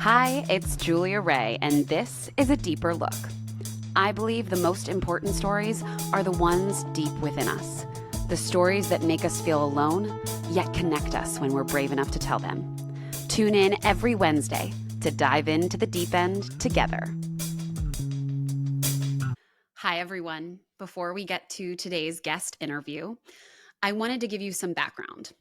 Hi, it's Julia Ray, and this is A Deeper Look. I believe the most important stories are the ones deep within us. The stories that make us feel alone, yet connect us when we're brave enough to tell them. Tune in every Wednesday to dive into the deep end together. Hi, everyone. Before we get to today's guest interview, I wanted to give you some background.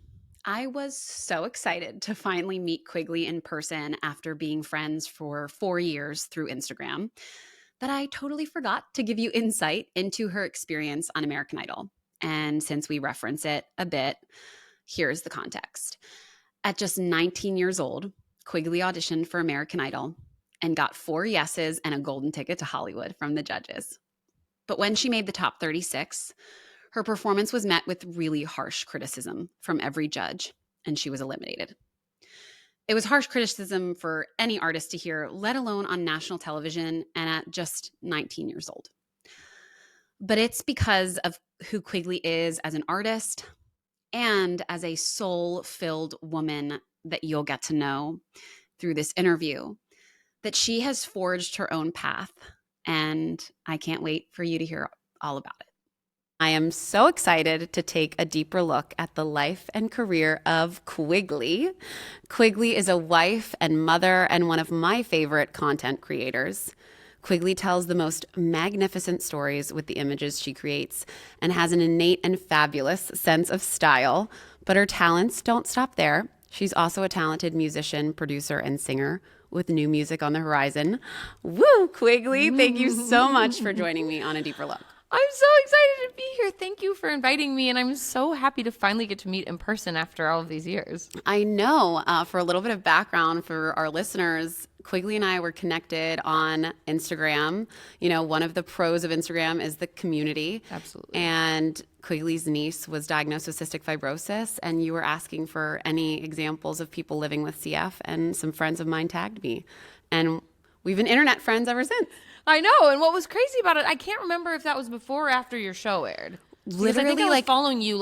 I was so excited to finally meet Quigley in person after being friends for 4 years through Instagram that I totally forgot to give you insight into her experience on American Idol. And since we reference it a bit, here's the context. At just 19 years old, Quigley auditioned for American Idol and got 4 yeses and a golden ticket to Hollywood from the judges. But when she made the top 36, her performance was met with really harsh criticism from every judge, and she was eliminated. It was harsh criticism for any artist to hear, let alone on national television and at just 19 years old. But it's because of who Quigley is as an artist and as a soul-filled woman that you'll get to know through this interview that she has forged her own path, and I can't wait for you to hear all about it. I am so excited to take a deeper look at the life and career of Quigley. Quigley is a wife and mother and one of my favorite content creators. Quigley tells the most magnificent stories with the images she creates and has an innate and fabulous sense of style, but her talents don't stop there. She's also a talented musician, producer, and singer with new music on the horizon. Woo, Quigley, thank you so much for joining me on A Deeper Look. I'm so excited to be here. Thank you for inviting me, and I'm so happy to finally get to meet in person after all of these years. I know. For a little bit of background for our listeners, Quigley and I were connected on Instagram. You know, one of the pros of Instagram is the community. Absolutely. And Quigley's niece was diagnosed with cystic fibrosis, and you were asking for any examples of people living with CF, and some friends of mine tagged me. And we've been internet friends ever since. I know, and what was crazy about it, I can't remember if that was before or after your show aired. Because I think I was following you,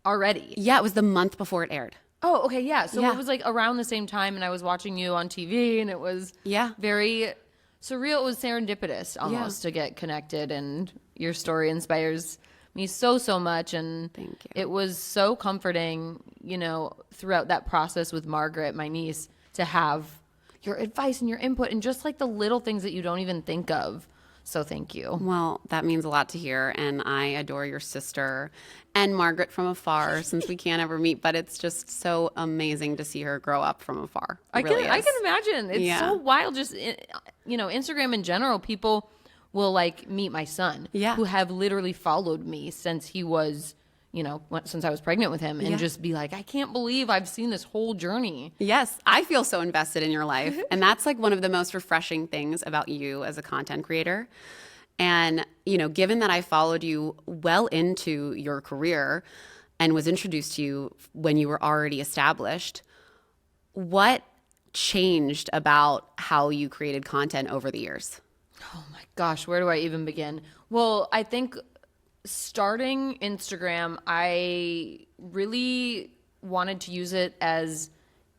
already. Yeah, it was the month before it aired. Oh, okay, yeah. So it was, around the same time, and I was watching you on TV, and it was very surreal. It was serendipitous, almost, to get connected, and your story inspires me so much, and thank you. It was so comforting, throughout that process with Margaret, my niece, to have your advice and your input and just the little things that you don't even think of. So thank you. Well, that means a lot to hear, and I adore your sister and Margaret from afar since we can't ever meet, but it's just so amazing to see her grow up from afar. I can imagine. It's so wild. Just, Instagram in general, people will meet my son who have literally followed me since he was since I was pregnant with him, and just be like, I can't believe I've seen this whole journey. Yes, I feel so invested in your life. And that's one of the most refreshing things about you as a content creator. And, given that I followed you well into your career and was introduced to you when you were already established, what changed about how you created content over the years? Oh my gosh, where do I even begin? Well, I think starting Instagram, I really wanted to use it as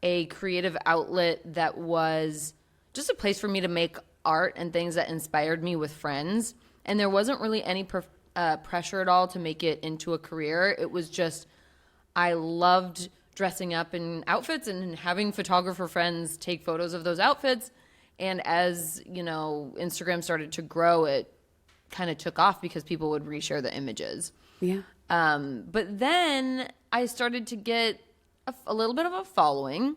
a creative outlet that was just a place for me to make art and things that inspired me with friends. And there wasn't really any pressure at all to make it into a career. It was just, I loved dressing up in outfits and having photographer friends take photos of those outfits. And as, Instagram started to grow, it kind of took off because people would reshare the images. Yeah. But then I started to get a little bit of a following,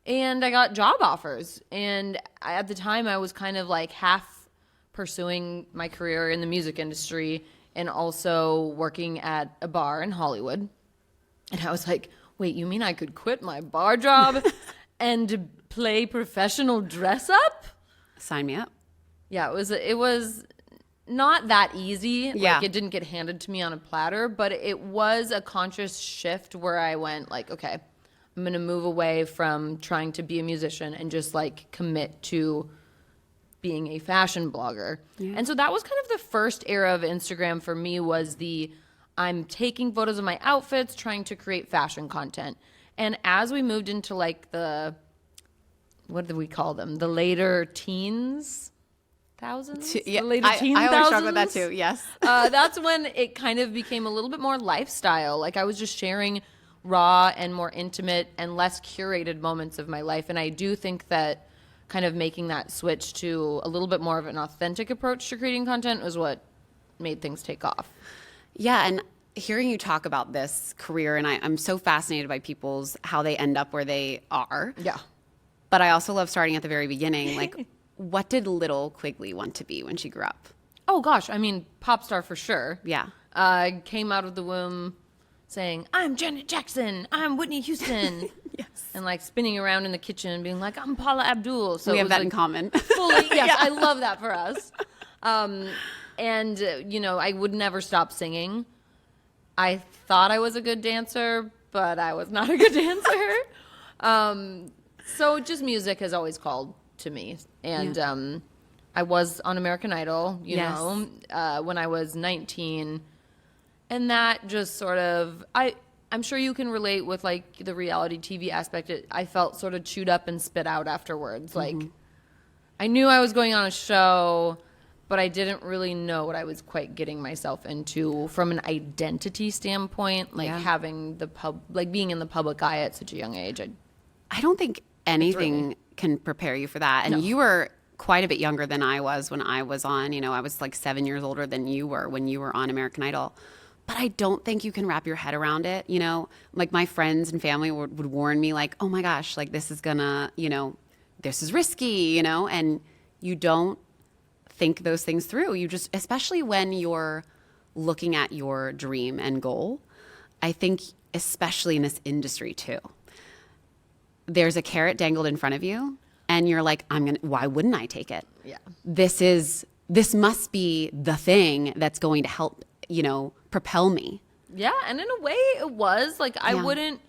and I got job offers. And at the time, I was kind of half pursuing my career in the music industry and also working at a bar in Hollywood. And I was like, wait, you mean I could quit my bar job and play professional dress up? Sign me up. Yeah, it was not that easy. It didn't get handed to me on a platter, but it was a conscious shift where I went okay, I'm going to move away from trying to be a musician and just commit to being a fashion blogger. Yeah. And so that was kind of the first era of Instagram for me, was I'm taking photos of my outfits, trying to create fashion content. And as we moved into the what do we call them? The later teens thousands? Yeah, The later teen I always talk thousands? about that too. Yes. That's when it kind of became a little bit more lifestyle. Like I was just sharing raw and more intimate and less curated moments of my life. And I do think that kind of making that switch to a little bit more of an authentic approach to creating content was what made things take off. Yeah, and hearing you talk about this career, and I'm so fascinated by people's how they end up where they are. Yeah. But I also love starting at the very beginning. Like, what did little Quigley want to be when she grew up? Oh gosh, I mean, pop star for sure. Yeah. Came out of the womb saying, "I'm Janet Jackson, I'm Whitney Houston." Yes. And like spinning around in the kitchen and being like, "I'm Paula Abdul." So We it have was, that like, in common. fully, yes, Yeah. I love that for us. And you know, I would never stop singing. I thought I was a good dancer, but I was not a good dancer. So just music has always called to me. And I was on American Idol, you Yes. know, when I was 19. And that just sort of, I'm sure you can relate with like the reality TV aspect. I felt sort of chewed up and spit out afterwards. Like I knew I was going on a show, but I didn't really know what I was quite getting myself into from an identity standpoint, like Yeah. having like being in the public eye at such a young age. I don't think anything can prepare you for that. And No. you were quite a bit younger than I was when I was on. You know, I was like 7 years older than you were when you were on American Idol. But I don't think you can wrap your head around it. You know, like my friends and family would warn me like, oh my gosh, like this is gonna, you know, this is risky, you know, and you don't think those things through. You just, especially when you're looking at your dream and goal, I think especially in this industry too, there's a carrot dangled in front of you and you're like, why wouldn't I take it? Yeah. This must be the thing that's going to help, you know, propel me. Yeah, and in a way it was. Like I Yeah. wouldn't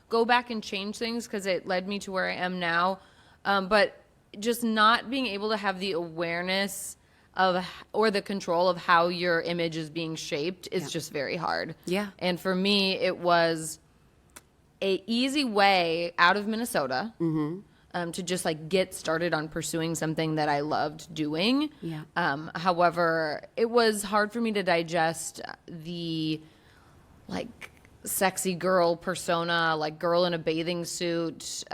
go back and change things because it led me to where I am now. But just not being able to have the awareness of or the control of how your image is being shaped is just very hard. Yeah. And for me, it was a easy way out of Minnesota to just like get started on pursuing something that I loved doing. Yeah. However, it was hard for me to digest the like sexy girl persona, like girl in a bathing suit,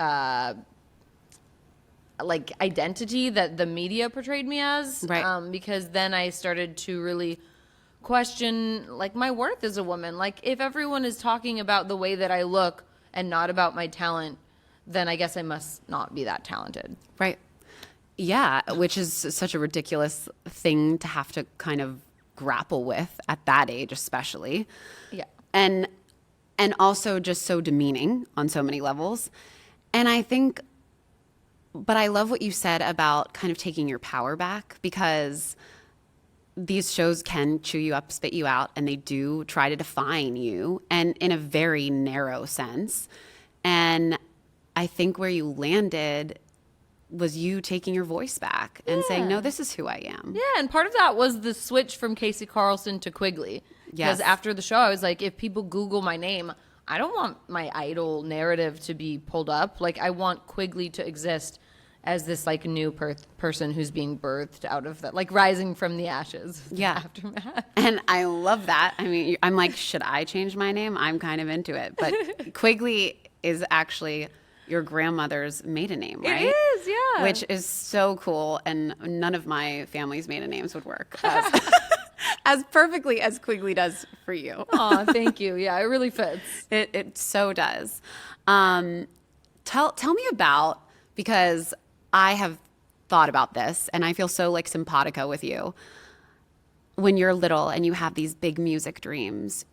like identity that the media portrayed me as. Right. Because then I started to really question like my worth as a woman. Like if everyone is talking about the way that I look and not about my talent, then I guess I must not be that talented. Right. Yeah, which is such a ridiculous thing to have to kind of grapple with at that age, especially. Yeah. And also just so demeaning on so many levels. And I think, but I love what you said about kind of taking your power back, because these shows can chew you up, spit you out, and they do try to define you, and in a very narrow sense. And I think where you landed was you taking your voice back and saying, no, this is who I am. Yeah, and part of that was the switch from Casey Carlson to Quigley. Because Yes. after the show, I was like, if people Google my name, I don't want my idol narrative to be pulled up. Like, I want Quigley to exist as this, like, new person who's being birthed out of that, like, rising from the ashes. Yeah. Aftermath. And I love that. I mean, I'm like, should I change my name? I'm kind of into it. But Quigley is actually your grandmother's maiden name, right? It is, yeah. Which is so cool. And none of my family's maiden names would work as perfectly as Quigley does for you. Aw, thank you. Yeah, it really fits. It so does. Tell me about, because I have thought about this and I feel so like simpatico with you. When you're little and you have these big music dreams,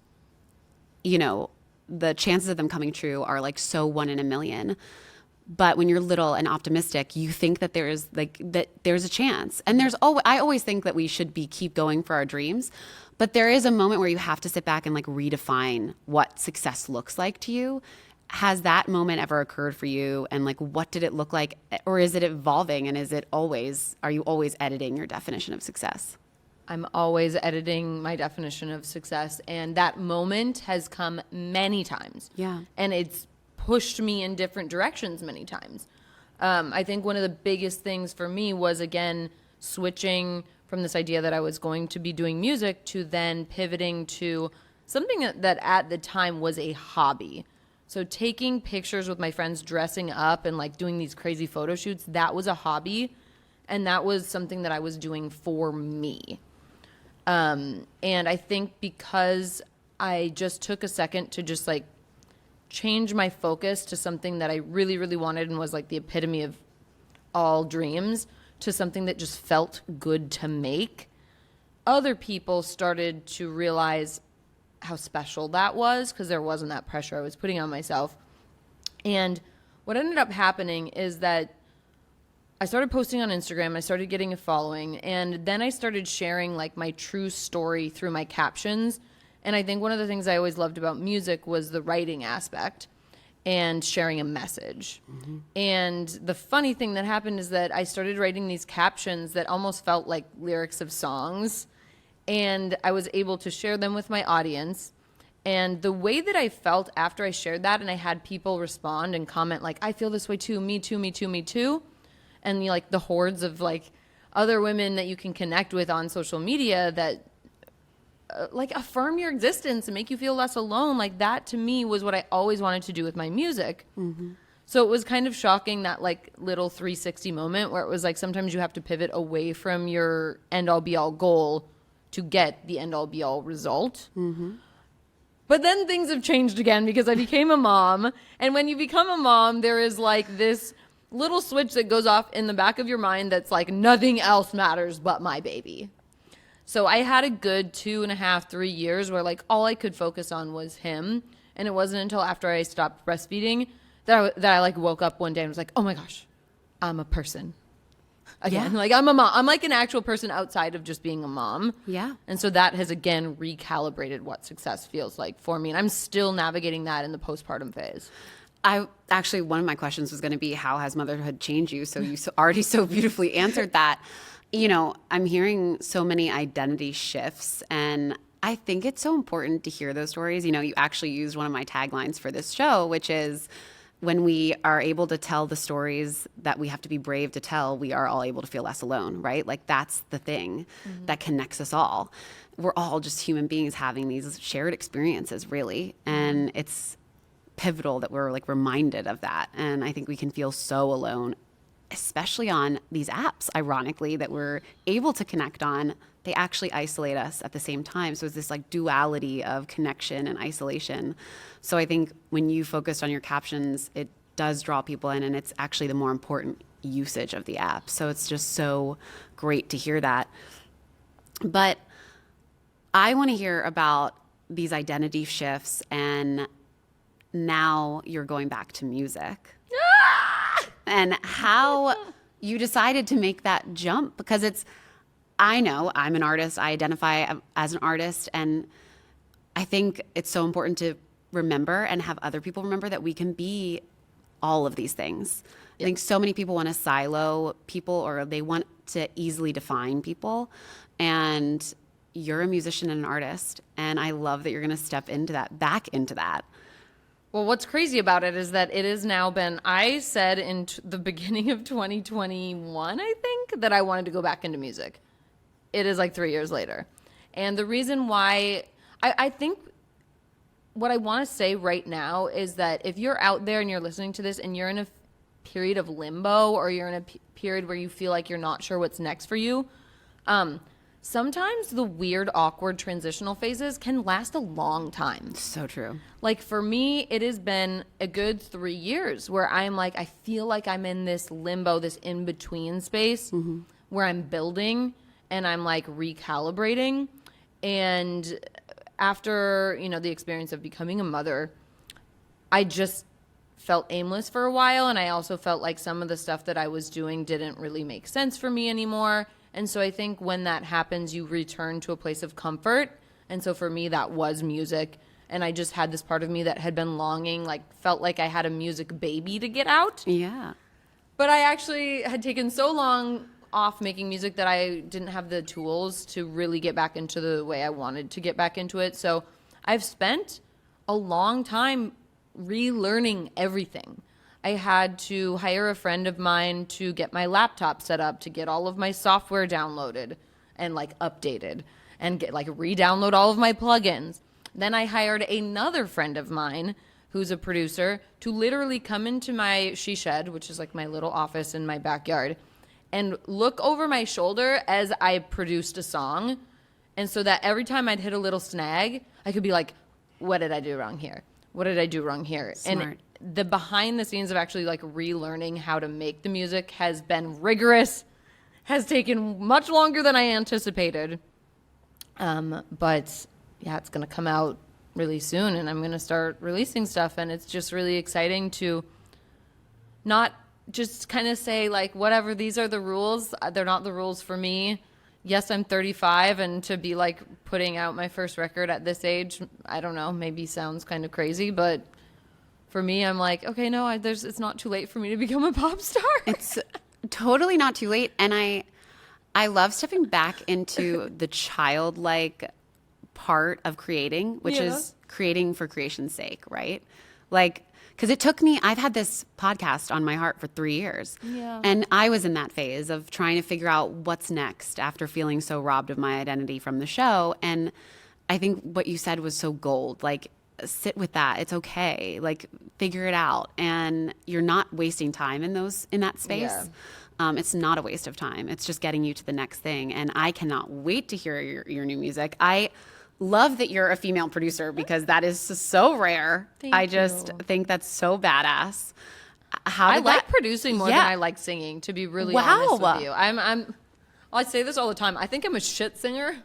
you know, the chances of them coming true are like so 1 in a million. But when you're little and optimistic, you think that there's a chance. And I always think that we should keep going for our dreams. But there is a moment where you have to sit back and like redefine what success looks like to you. Has that moment ever occurred for you? And like, what did it look like? Or is it evolving? And are you always editing your definition of success? I'm always editing my definition of success. And that moment has come many times. Yeah. And it's pushed me in different directions many times. I think one of the biggest things for me was, again, switching from this idea that I was going to be doing music to then pivoting to something that at the time was a hobby. So taking pictures with my friends, dressing up and like doing these crazy photo shoots, that was a hobby. And that was something that I was doing for me. And I think because I just took a second to just like change my focus to something that I really, really wanted and was like the epitome of all dreams, to something that just felt good to make, other people started to realize how special that was, because there wasn't that pressure I was putting on myself. And what ended up happening is that I started posting on Instagram, I started getting a following, and then I started sharing like my true story through my captions. And I think one of the things I always loved about music was the writing aspect and sharing a message. Mm-hmm. And the funny thing that happened is that I started writing these captions that almost felt like lyrics of songs, and I was able to share them with my audience. And the way that I felt after I shared that, and I had people respond and comment like, I feel this way too, me too, me too, me too. And like the hordes of like other women that you can connect with on social media that like affirm your existence and make you feel less alone. Like that to me was what I always wanted to do with my music. Mm-hmm. So it was kind of shocking, that like little 360 moment where it was like sometimes you have to pivot away from your end all be all goal to get the end all be all result. Mm-hmm. But then things have changed again because I became a mom. And when you become a mom, there is like this little switch that goes off in the back of your mind that's like, nothing else matters but my baby. So I had a good 2.5, 3 years where like all I could focus on was him. And it wasn't until after I stopped breastfeeding that I like woke up one day and was like, oh my gosh, I'm a person. Again, yeah. Like I'm a mom. I'm like an actual person outside of just being a mom. Yeah. And so that has again recalibrated what success feels like for me. And I'm still navigating that in the postpartum phase. One of my questions was going to be, how has motherhood changed you? So you already so beautifully answered that. You know, I'm hearing so many identity shifts, and I think it's so important to hear those stories. You know, you actually used one of my taglines for this show, which is, when we are able to tell the stories that we have to be brave to tell, we are all able to feel less alone, right? Like that's the thing that connects us all. We're all just human beings having these shared experiences, really. And it's pivotal that we're like reminded of that. And I think we can feel so alone, especially on these apps, ironically, that we're able to connect on. They actually isolate us at the same time. So it's this like duality of connection and isolation. So I think when you focused on your captions, it does draw people in, and it's actually the more important usage of the app. So it's just so great to hear that. But I want to hear about these identity shifts, and now you're going back to music. And how you decided to make that jump, because I know I'm an artist, I identify as an artist, and I think it's so important to remember and have other people remember that we can be all of these things. Yep. I think so many people want to silo people, or they want to easily define people, and you're a musician and an artist, and I love that you're going to step into that, back into that. Well, what's crazy about it is that it has now been, I said in the beginning of 2021, I think, that I wanted to go back into music. It is like 3 years later. And the reason why, I think what I want to say right now is that if you're out there and you're listening to this and you're in a period of limbo, or you're in a period where you feel like you're not sure what's next for you, sometimes the weird, awkward transitional phases can last a long time. So true. Like for me, it has been a good 3 years where I'm like, I feel like I'm in this limbo, this in-between space where I'm building and I'm like recalibrating. And after, the experience of becoming a mother, I just felt aimless for a while. And I also felt like some of the stuff that I was doing didn't really make sense for me anymore. And so I think when that happens, you return to a place of comfort. And so for me, that was music. And I just had this part of me that had been longing, like felt like I had a music baby to get out. Yeah. But I actually had taken so long off making music that I didn't have the tools to really get back into the way I wanted to get back into it. So I've spent a long time relearning everything. I had to hire a friend of mine to get my laptop set up, to get all of my software downloaded and like updated, and get like re-download all of my plugins. Then I hired another friend of mine who's a producer to literally come into my she shed, which is like my little office in my backyard, and look over my shoulder as I produced a song. And so that every time I'd hit a little snag, I could be like, what did I do wrong here? What did I do wrong here? Smart. And the behind the scenes of actually like relearning how to make the music has been rigorous, has taken much longer than I anticipated. But yeah, it's going to come out really soon, and I'm going to start releasing stuff. And it's just really exciting to not just kind of say like, whatever, these are the rules. They're not the rules for me. Yes, I'm 35, and to be like putting out my first record at this age, I don't know, maybe sounds kind of crazy, but for me, I'm like, okay, no, it's not too late for me to become a pop star. It's totally not too late. And I love stepping back into the childlike part of creating, which is creating for creation's sake, right? Like, because it took me, I've had this podcast on my heart for 3 years. Yeah. And I was in that phase of trying to figure out what's next after feeling so robbed of my identity from the show. And I think what you said was so gold. Like, sit with that. It's okay. Like, figure it out. And you're not wasting time in that space. Yeah. It's not a waste of time. It's just getting you to the next thing. And I cannot wait to hear your new music. I love that you're a female producer because that is so rare. I just think that's so badass. I like producing more than I like singing, to be really honest with you. I say this all the time. I think I'm a shit singer.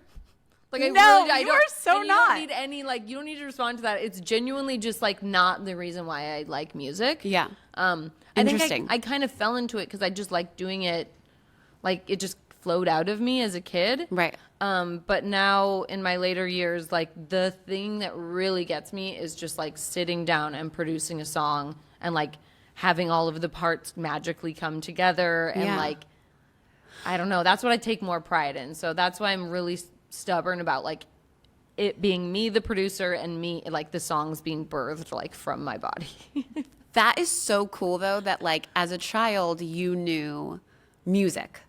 Like, you are so and not. You don't need any, like, you don't need to respond to that. It's genuinely just like not the reason why I like music. Yeah. Interesting. I kind of fell into it because I just like doing it. Like, it just flowed out of me as a kid. Right. But now in my later years, like, the thing that really gets me is just like sitting down and producing a song and like having all of the parts magically come together. And like, I don't know, that's what I take more pride in. So that's why I'm really stubborn about like it being me, the producer, and me, like the songs being birthed like from my body. That is so cool though, that like as a child you knew music.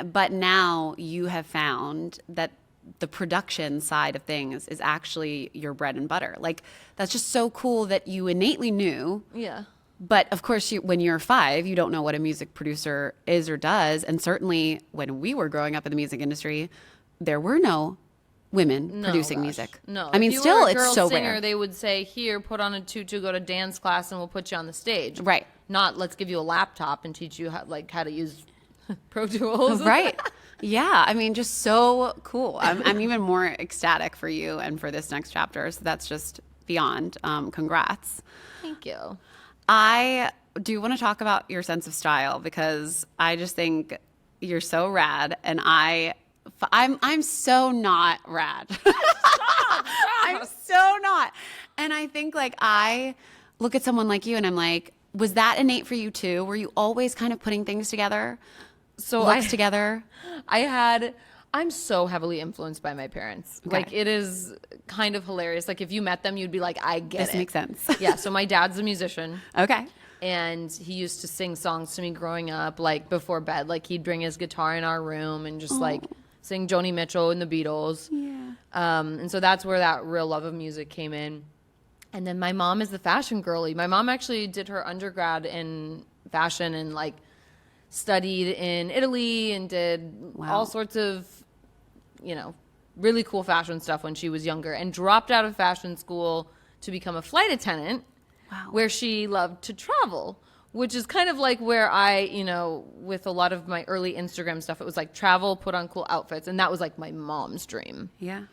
But now you have found that the production side of things is actually your bread and butter. Like, that's just so cool that you innately knew. Yeah. But of course, when you're 5, you don't know what a music producer is or does. And certainly when we were growing up in the music industry, there were no women producing music. No. I mean, if you still, were a it's girl so singer, rare. They would say, here, put on a tutu, go to dance class, and we'll put you on the stage. Right. Not, let's give you a laptop and teach you how to use Pro Tools. Right. Yeah. I mean, just so cool. I'm even more ecstatic for you and for this next chapter. So that's just beyond. Congrats. Thank you. I do want to talk about your sense of style because I just think you're so rad, and I'm so not rad. I'm so not. And I think like I look at someone like you and I'm like, was that innate for you too? Were you always kind of putting things together? Looks together? I'm so heavily influenced by my parents. Okay. Like, it is kind of hilarious. Like, if you met them, you'd be like, I get it. This makes sense. Yeah, so my dad's a musician. Okay. And he used to sing songs to me growing up, like, before bed. Like, he'd bring his guitar in our room and just, like, sing Joni Mitchell and the Beatles. Yeah. And so that's where that real love of music came in. And then my mom is the fashion girly. My mom actually did her undergrad in fashion and, like, studied in Italy and did all sorts of, really cool fashion stuff when she was younger, and dropped out of fashion school to become a flight attendant, where she loved to travel, which is kind of like where I, with a lot of my early Instagram stuff, it was like travel, put on cool outfits. And that was like my mom's dream. Yeah.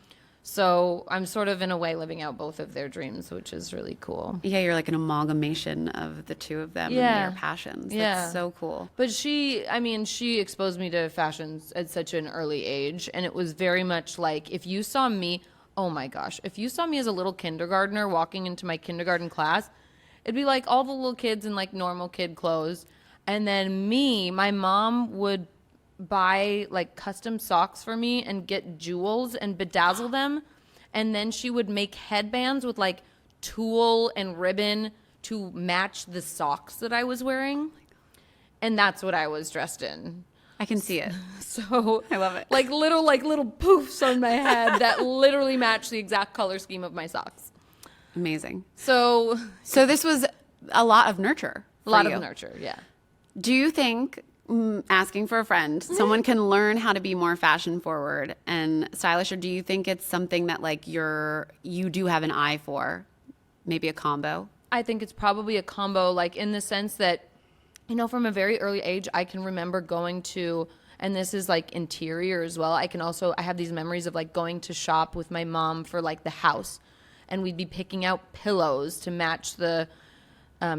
So I'm sort of in a way living out both of their dreams, which is really cool. Yeah, you're like an amalgamation of the two of them and their passions. That's so cool. But she exposed me to fashion at such an early age. And it was very much like, if you saw me, oh my gosh, if you saw me as a little kindergartner walking into my kindergarten class, it'd be like all the little kids in like normal kid clothes. And then my mom would buy like custom socks for me and get jewels and bedazzle them, and then she would make headbands with like tulle and ribbon to match the socks that I was wearing. And that's what I was dressed in. I can see it. So I love it. Like little poofs on my head that literally match the exact color scheme of my socks. Amazing. So this was a lot of nurture. a lot of nurture, yeah. Do you think, asking for a friend, someone can learn how to be more fashion forward and stylish, or do you think it's something that like you do have an eye for? Maybe a combo? I think it's probably a combo, like in the sense that, you know, from a very early age, I can remember going to, and this is like interior as well. I have these memories of like going to shop with my mom for like the house, and we'd be picking out pillows to match the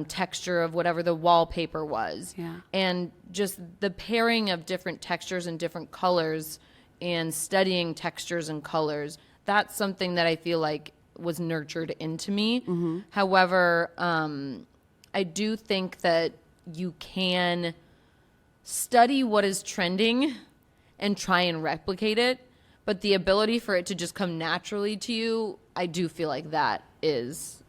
texture of whatever the wallpaper was. Yeah. And just the pairing of different textures and different colors and studying textures and colors. That's something that I feel like was nurtured into me. Mm-hmm. However, I do think that you can study what is trending and try and replicate it, but the ability for it to just come naturally to you, I do feel like that is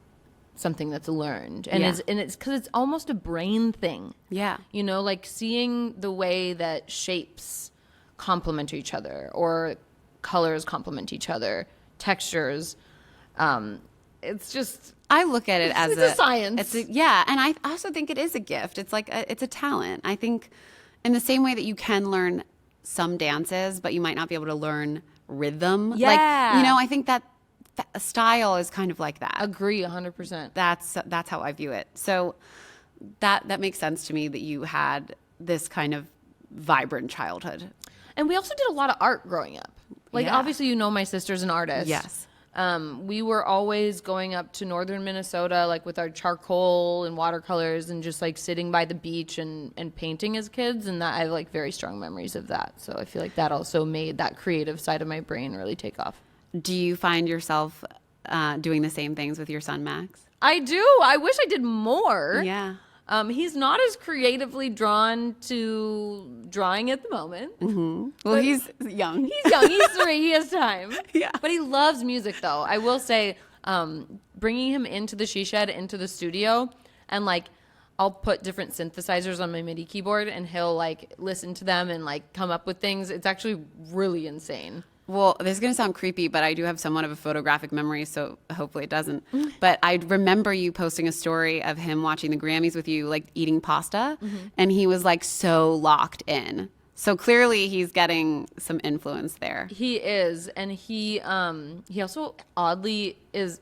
something that's learned. And it's because it's almost a brain thing. Yeah. You know, like seeing the way that shapes complement each other or colors complement each other, textures. It's just, I look at it as a science. And I also think it is a gift. It's like it's a talent. I think in the same way that you can learn some dances, but you might not be able to learn rhythm. Yeah. Like, you know, I think that style is kind of like that. Agree 100%. That's how I view it. So that makes sense to me that you had this kind of vibrant childhood. And we also did a lot of art growing up. Like, obviously, you know, my sister's an artist. Yes. We were always going up to northern Minnesota, like with our charcoal and watercolors and just like sitting by the beach and painting as kids. And that I have like very strong memories of that. So I feel like that also made that creative side of my brain really take off. Do you find yourself doing the same things with your son, Max? I do. I wish I did more. Yeah. He's not as creatively drawn to drawing at the moment. Mm-hmm. Well, he's young. He's young. He's 3. He has time. Yeah. But he loves music, though. I will say, bringing him into the she shed, into the studio, and like, I'll put different synthesizers on my MIDI keyboard, and he'll like listen to them and like come up with things. It's actually really insane. Well, this is going to sound creepy, but I do have somewhat of a photographic memory, so hopefully it doesn't. But I remember you posting a story of him watching the Grammys with you, like eating pasta, and he was like so locked in. So clearly he's getting some influence there. He is, and he also oddly is,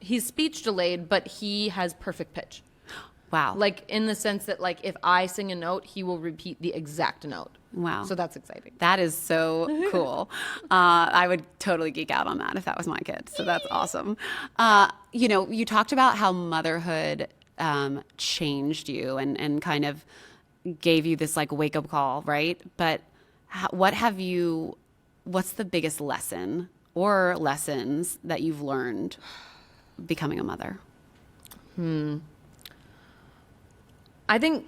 he's speech delayed, but he has perfect pitch. Wow. Like in the sense that like if I sing a note, he will repeat the exact note. Wow. So that's exciting. That is so cool. I would totally geek out on that if that was my kid. So that's awesome. You know, you talked about how motherhood changed you and kind of gave you this like wake up call, right? But what's the biggest lesson or lessons that you've learned becoming a mother? I think,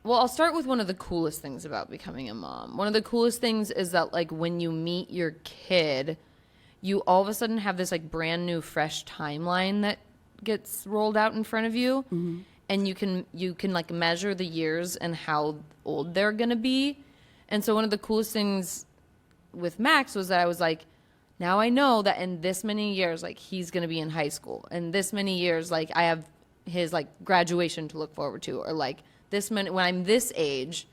well, I'll start with one of the coolest things about becoming a mom. One of the coolest things is that, like, when you meet your kid, you all of a sudden have this, like, brand new, fresh timeline that gets rolled out in front of you. Mm-hmm. And you can, like, measure the years and how old they're going to be. And so one of the coolest things with Max was that I was like, now I know that in this many years, like, he's going to be in high school. And this many years, like, I have his like graduation to look forward to, or like when I'm this age,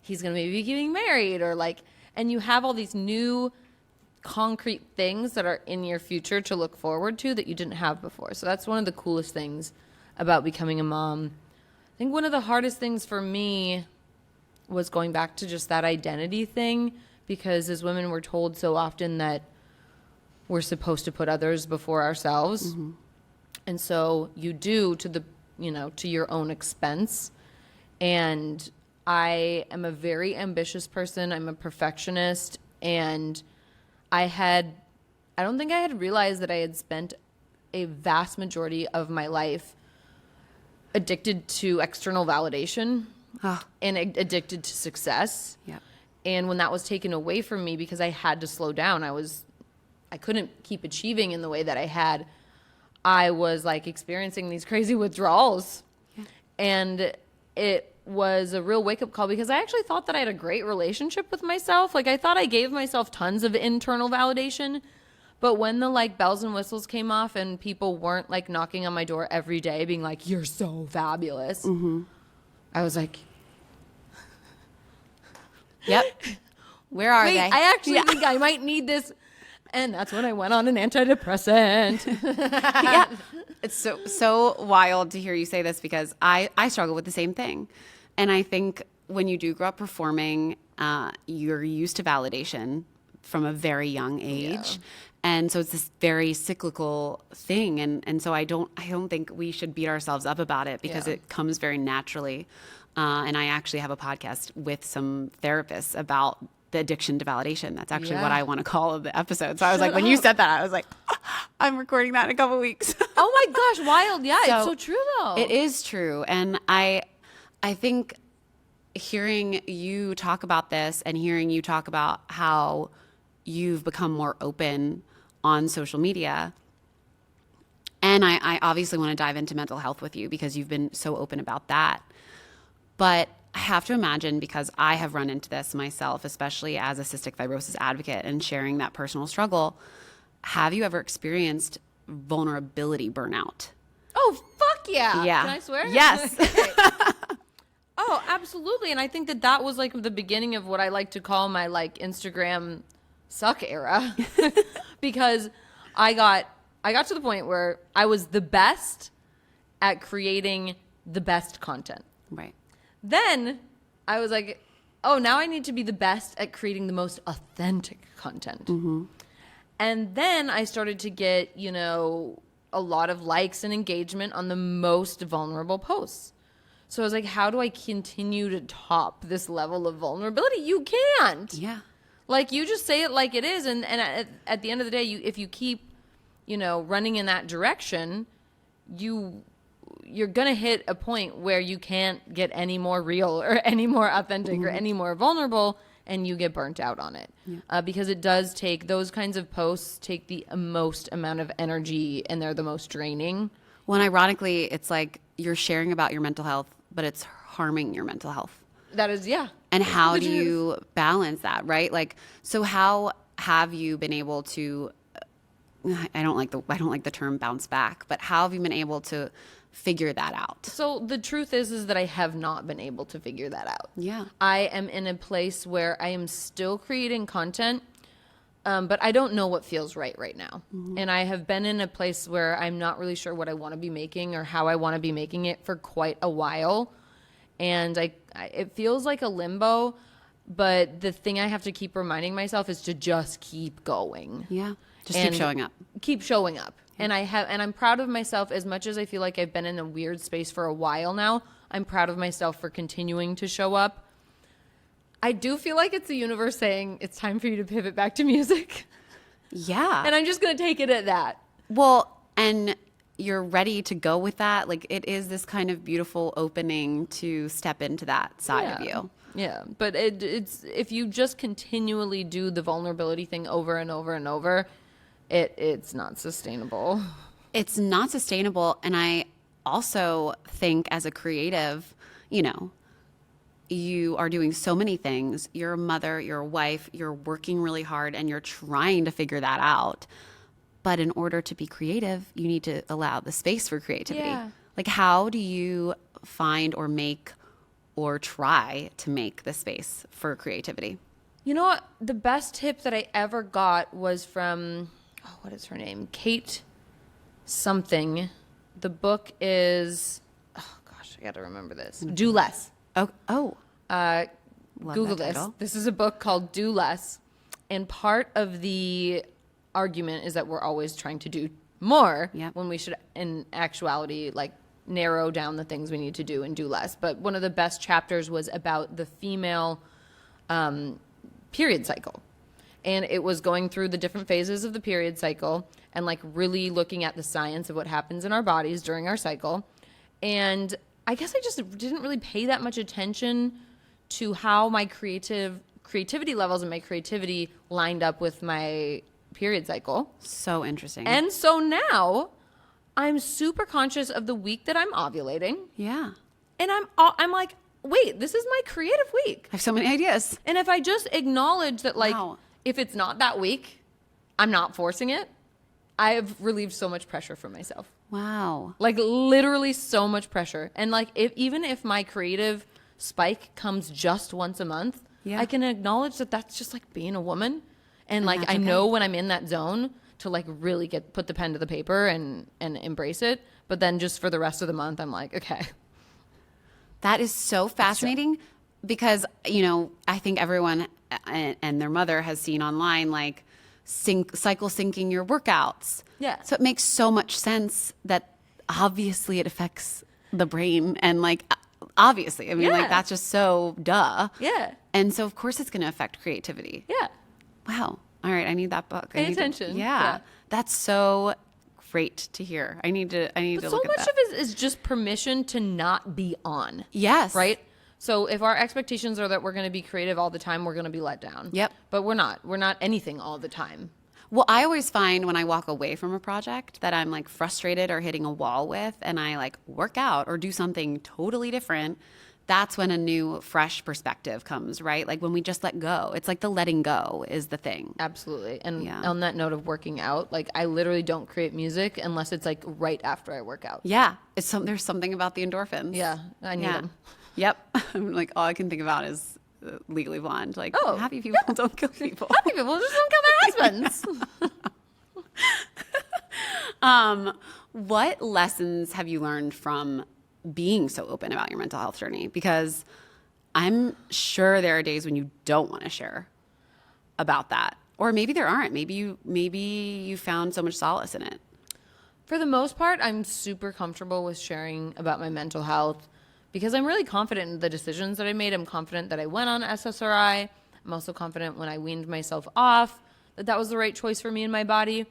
he's gonna maybe be getting married, or like, and you have all these new concrete things that are in your future to look forward to that you didn't have before. So that's one of the coolest things about becoming a mom. I think one of the hardest things for me was going back to just that identity thing, because as women we're told so often that we're supposed to put others before ourselves. Mm-hmm. And so you do to your own expense. And I am a very ambitious person. I'm a perfectionist. And I don't think I had realized that I had spent a vast majority of my life addicted to external validation and addicted to success. Yeah. And when that was taken away from me because I had to slow down, I couldn't keep achieving in the way that I had. I was like experiencing these crazy withdrawals. Yeah. And it was a real wake-up call because I actually thought that I had a great relationship with myself. Like I thought I gave myself tons of internal validation. But when the like bells and whistles came off and people weren't like knocking on my door every day being like, you're so fabulous. Mm-hmm. I was like, yep. Where are they? I actually think I might need this. And that's when I went on an antidepressant. Yeah. It's so wild to hear you say this because I struggle with the same thing. And I think when you do grow up performing, you're used to validation from a very young age. Yeah. And so it's this very cyclical thing. And so I don't think we should beat ourselves up about it because it comes very naturally. And I actually have a podcast with some therapists about the addiction to validation. That's actually what I want to call the episode. So I was like, when you said that, I was like, I'm recording that in a couple of weeks. Oh my gosh, wild. Yeah, it's so true though. It is true. And I think hearing you talk about this and hearing you talk about how you've become more open on social media, and I obviously want to dive into mental health with you because you've been so open about that. But I have to imagine, because I have run into this myself, especially as a cystic fibrosis advocate and sharing that personal struggle, have you ever experienced vulnerability burnout? Oh, fuck yeah. Yeah. Can I swear? Yes. Oh, absolutely. And I think that was like the beginning of what I like to call my like Instagram suck era. Because I got to the point where I was the best at creating the best content. Right. Then I was like, oh, now I need to be the best at creating the most authentic content. Mm-hmm. And then I started to get, a lot of likes and engagement on the most vulnerable posts. So I was like, how do I continue to top this level of vulnerability? You can't. Yeah. Like, you just say it like it is. And at the end of the day, if you keep, running in that direction, you're going to hit a point where you can't get any more real or any more authentic or any more vulnerable, and you get burnt out on it. Yeah. Because it does take, those kinds of posts take the most amount of energy, and they're the most draining. Well, and ironically, it's like you're sharing about your mental health, but it's harming your mental health. That is, yeah. And how do you balance that, right? Like, so how have you been able to, I don't like the term bounce back, but how have you been able to figure that out? So the truth is that I have not been able to figure that out. Yeah. I am in a place where I am still creating content, but I don't know what feels right now. Mm-hmm. And I have been in a place where I'm not really sure what I want to be making or how I want to be making it for quite a while. And it feels like a limbo, but the thing I have to keep reminding myself is to just keep going. Yeah. Just keep showing up. Keep showing up. And I'm proud of myself as much as I feel like I've been in a weird space for a while now. I'm proud of myself for continuing to show up. I do feel like it's the universe saying it's time for you to pivot back to music. Yeah. And I'm just going to take it at that. Well, and you're ready to go with that. Like, it is this kind of beautiful opening to step into that side of you. Yeah. But it's if you just continually do the vulnerability thing over and over and over, it's not sustainable. It's not sustainable. And I also think as a creative, you are doing so many things. You're a mother, you're a wife, you're working really hard, and you're trying to figure that out. But in order to be creative, you need to allow the space for creativity. Yeah. Like, how do you find or make or try to make the space for creativity? You know what? The best tip that I ever got was from, what is her name? Kate something. The book is, I got to remember this. Do Less. Oh. Google this. This is a book called Do Less. And part of the argument is that we're always trying to do more when we should, in actuality, like narrow down the things we need to do and do less. But one of the best chapters was about the female period cycle. And it was going through the different phases of the period cycle and like really looking at the science of what happens in our bodies during our cycle. And I guess I just didn't really pay that much attention to how my creativity levels and my creativity lined up with my period cycle. So interesting. And so now I'm super conscious of the week that I'm ovulating. Yeah. And I'm like, wait, this is my creative week. I have so many ideas. And if I just acknowledge that, like, Wow. if it's not that week, I'm not forcing it, I have relieved so much pressure from myself. Wow. Like, literally so much pressure. And, like, even if my creative spike comes just once a month, Yeah. I can acknowledge that that's just, like, being a woman. And like, that's I okay. know when I'm in that zone to, like, really put the pen to the paper and embrace it. But then just for the rest of the month, I'm like, okay. That is so fascinating because, you know, I think everyone and their mother has seen online, like, cycle syncing your workouts. Yeah. So it makes so much sense that obviously it affects the brain and, like, obviously, I mean, like, Yeah. that's just so duh. Yeah. And so of course it's going to affect creativity. Yeah. Wow. All right. I need that book. Pay I need attention. Yeah. Yeah. That's so great to hear. I need to But so look much at of that. it is just permission to not be on. Yes. Right? So if our expectations are that we're going to be creative all the time, we're going to be let down. Yep. But we're not. We're not anything all the time. Well, I always find when I walk away from a project that I'm, like, frustrated or hitting a wall with, and I, like, work out or do something totally different, that's when a new, fresh perspective comes, right? Like, when we just let go. It's like the letting go is the thing. Absolutely. And Yeah. on that note of working out, like, I literally don't create music unless it's, like, right after I work out. Yeah. There's something about the endorphins. Yeah. I need them. Yep. I'm like, all I can think about is Legally Blonde. Like, Oh, happy people don't kill people. Happy people just don't kill their husbands. What lessons have you learned from being so open about your mental health journey? Because I'm sure there are days when you don't want to share about that. Or maybe there aren't. Maybe you found so much solace in it. For the most part, I'm super comfortable with sharing about my mental health because I'm really confident in the decisions that I made. I'm confident that I went on SSRI. I'm also confident when I weaned myself off that was the right choice for me and my body.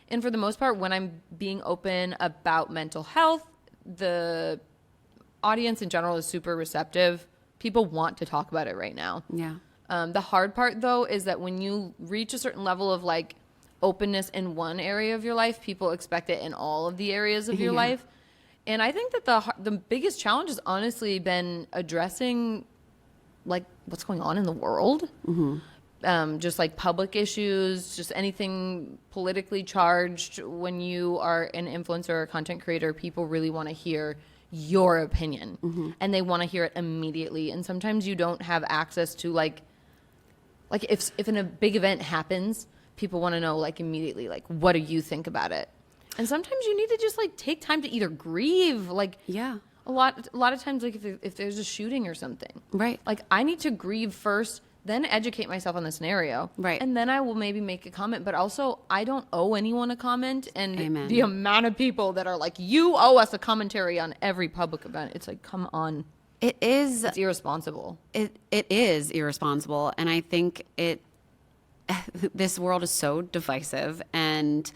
And for the most part, when I'm being open about mental health, the audience in general is super receptive. People want to talk about it right now. Yeah. The hard part, though, is that when you reach a certain level of, like, openness in one area of your life, people expect it in all of the areas of your Yeah. life. And I think that the biggest challenge has honestly been addressing, like, what's going on in the world. Just like public issues, just anything politically charged. When you are an influencer or a content creator, people really want to hear your opinion and they want to hear it immediately. And sometimes you don't have access to, like if in a big event happens, people want to know, like, immediately, like, what do you think about it? And sometimes you need to just, like, take time to either grieve, like, Yeah. a lot of times, like, if there's a shooting or something, Right. like, I need to grieve first, then educate myself on the scenario, Right. and then I will maybe make a comment. But also, I don't owe anyone a comment. And Amen. the amount of people that are like, you owe us a commentary on every public event, it's like, come on. It is. It's irresponsible. It is irresponsible, and I think this world is so divisive, and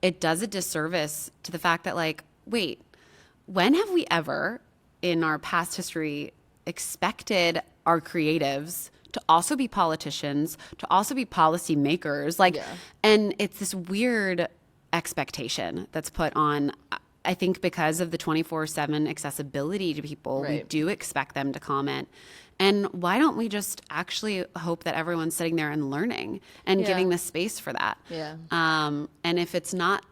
it does a disservice to the fact that, like, wait, when have we ever in our past history expected our creatives to also be politicians, to also be policy makers? Like, Yeah. and it's this weird expectation that's put on. I think because of the 24/7 accessibility to people, we Right. do expect them to comment. And why don't we just actually hope that everyone's sitting there and learning and Yeah. giving the space for that? Yeah. And if it's not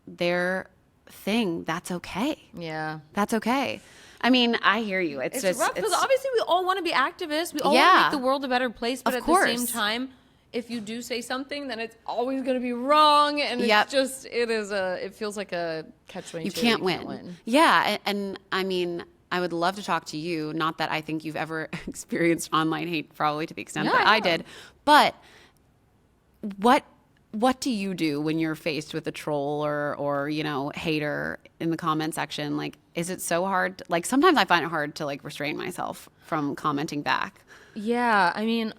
their thing, that's okay. Yeah. That's okay. I mean, I hear you. It's just rough because obviously we all want to be activists. We all want Yeah. to make the world a better place. But Of at the same course. time, if you do say something, then it's always going to be wrong. And Yep. it feels like a catch-22. you can't win. Yeah. And I mean, I would love to talk to you. Not that I think you've ever experienced online hate, probably to the extent Yeah, that I I have. did. But what do you do when you're faced with a troll or hater in the comment section? Like, is it so hard? Like, sometimes I find it hard to, like, restrain myself from commenting back. Yeah. I mean,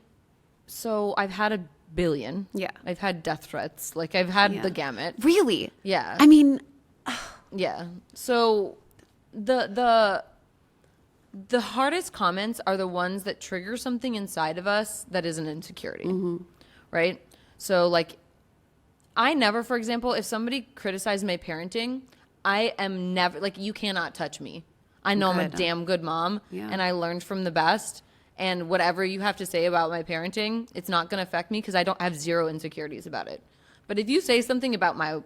so I've had a billion. Yeah. I've had death threats. Like, I've had Yeah. the gamut. Really? Yeah. I mean, Yeah. So the hardest comments are the ones that trigger something inside of us that is an insecurity. Right? So, like, I never, for example, if somebody criticized my parenting, I am never, like, you cannot touch me. I know I'm a damn good mom, and I learned from the best. And whatever you have to say about my parenting, it's not going to affect me because I don't have zero insecurities about it. But if you say something about my,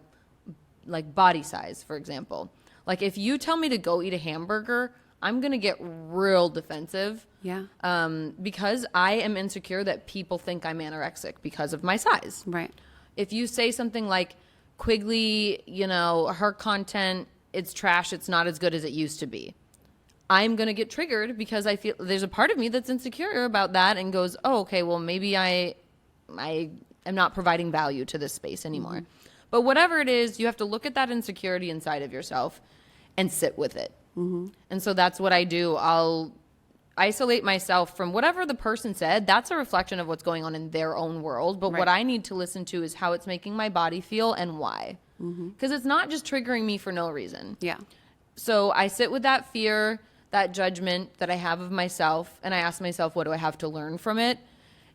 like, body size, for example, like, if you tell me to go eat a hamburger, I'm going to get real defensive. Yeah. Because I am insecure that people think I'm anorexic because of my size. Right. If you say something like, Quigley, you know, her content, it's trash, it's not as good as it used to be, I'm going to get triggered because I feel there's a part of me that's insecure about that and goes, oh, okay, well, maybe I am not providing value to this space anymore. Mm-hmm. But whatever it is, you have to look at that insecurity inside of yourself and sit with it. Mm-hmm. And so that's what I do. I'll isolate myself from whatever the person said. That's a reflection of what's going on in their own world. But what I need to listen to is how it's making my body feel and why. Because it's not just triggering me for no reason. Yeah. So I sit with that fear, that judgment that I have of myself, and I ask myself, what do I have to learn from it?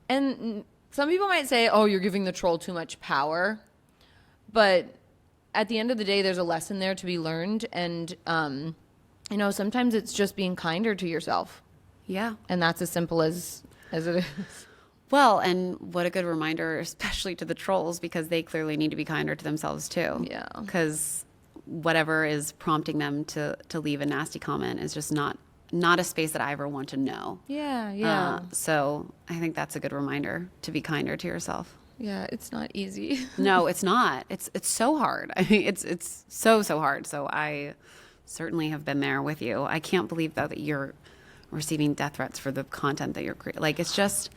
And some people might say, oh, you're giving the troll too much power. But at the end of the day, there's a lesson there to be learned. And, you know, sometimes it's just being kinder to yourself. Yeah. And that's as simple as it is. Well, and what a good reminder, especially to the trolls, because they clearly need to be kinder to themselves too. Yeah. Because whatever is prompting them to leave a nasty comment is just not a space that I ever want to know. Yeah, yeah. So I think that's a good reminder to be kinder to yourself. Yeah, it's not easy. No, it's not. It's so hard. I mean, it's so hard. So I certainly have been there with you. I can't believe though that you're receiving death threats for the content that you're creating. Like, it's just,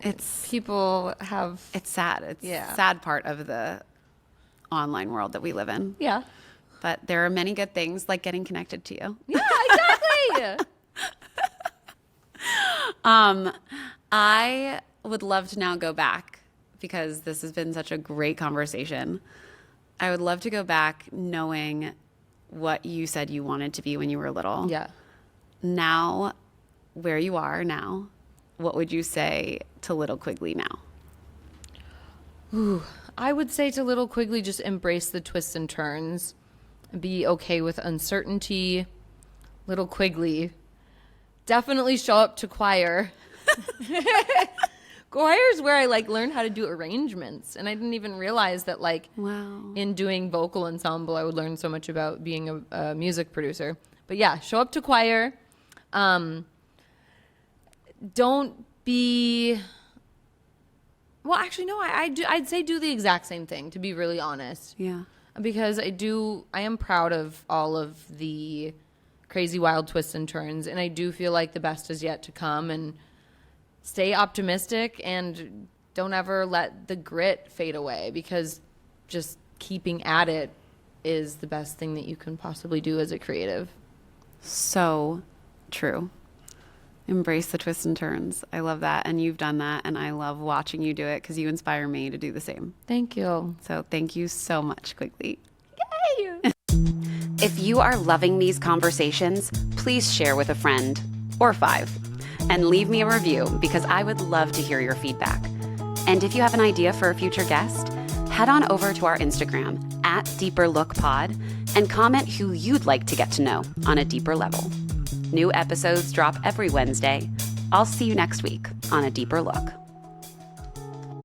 it's people have. It's sad. It's a sad part of the online world that we live in. Yeah. But there are many good things, like getting connected to you. Yeah, exactly. I would love to now go back, because this has been such a great conversation. I would love to go back knowing what you said you wanted to be when you were little. Yeah. Now, where you are now, what would you say to little Quigley now? Ooh, I would say to little Quigley, just embrace the twists and turns. Be okay with uncertainty. Little Quigley, definitely show up to choir. Choir is where I learned how to do arrangements, and I didn't even realize that in doing vocal ensemble I would learn so much about being a music producer. But yeah, show up to choir. Don't be. Well, actually, no. I'd say do the exact same thing, to be really honest. Yeah. Because I am proud of all of the crazy, wild twists and turns, and I do feel like the best is yet to come. And stay optimistic, and don't ever let the grit fade away, because just keeping at it is the best thing that you can possibly do as a creative. So true. Embrace the twists and turns. I love that. And you've done that. And I love watching you do it, because you inspire me to do the same. Thank you. So thank you so much, Quigley. Yay! If you are loving these conversations, please share with a friend or 5 and leave me a review, because I would love to hear your feedback. And if you have an idea for a future guest, head on over to our Instagram @DeeperLookPod and comment who you'd like to get to know on a deeper level. New episodes drop every Wednesday. I'll see you next week on A Deeper Look.